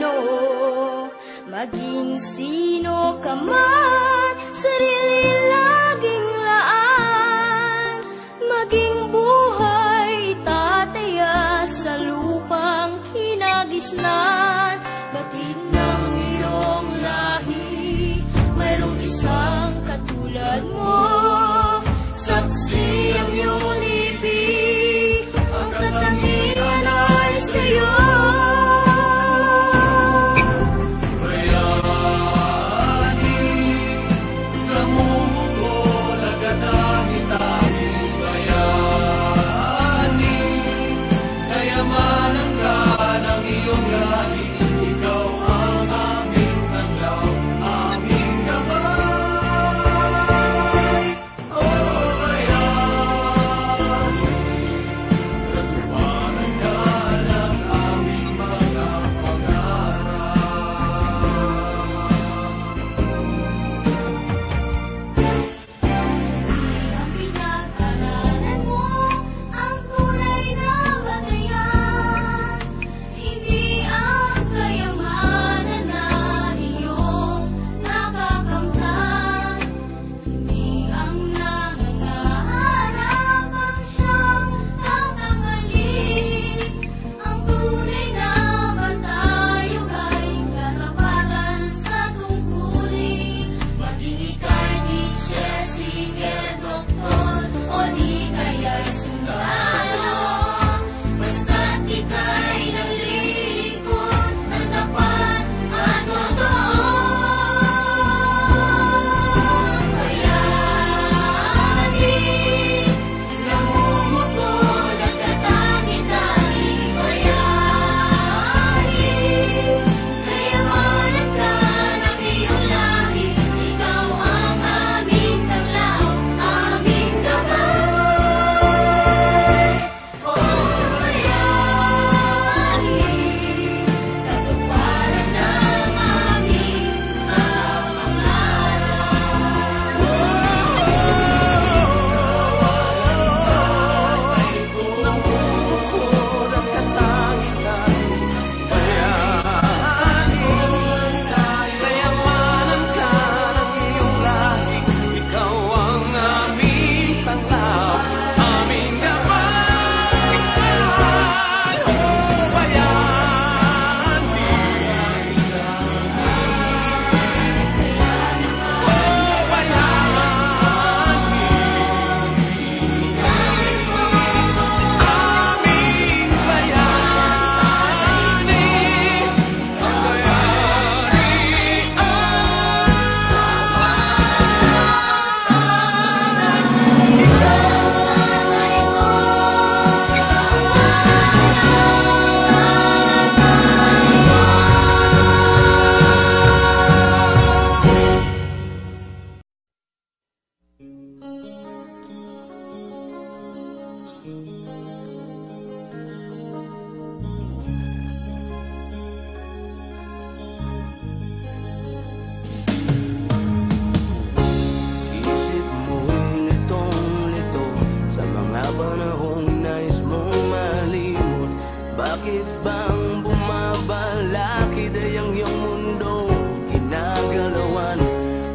talino. Maging sino ka man, sarili laging laan. Maging buhay tataya sa lupang kinagisnan. Batid ng iyong lahi, mayroong isang katulad mo. Saksi ang iyong libig, ang katangian ay sa'yo. Bakit bang bumabalakid ay ang iyong mundo ginagalawan?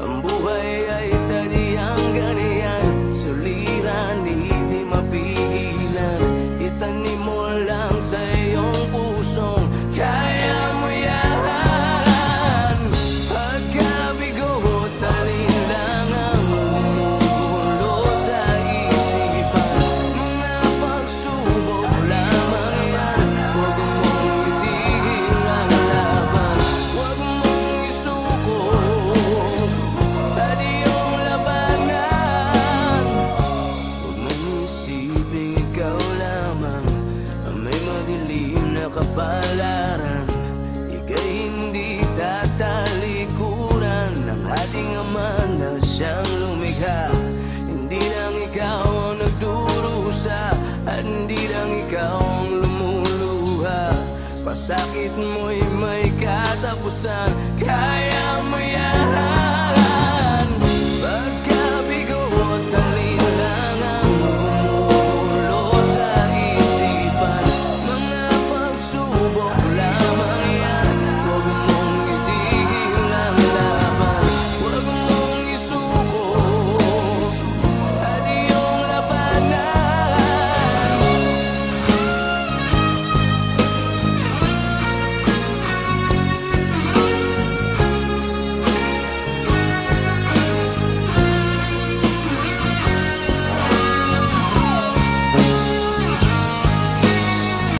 Ang buhay ay sadyang ganyan, suliran hindi mapigilan. Itanim mo lang sa iyong pusong kaya mo yan. Pagkabigo talin lang ang umuulo sa isipan. Mga pagsubok lamang yan, huwag mong itigil ang laban. Huwag mong isuko at iyong labanan. Huwag mong isipin ikaw lamang ang may madilim na kapalaran. Ika'y hindi tatalikuran ng ating Ama na siyang lumikha. Hindi lang ikaw ang nagdurusa at hindi lang ikaw ang lumuluha. Pasakit mo'y may katapusan.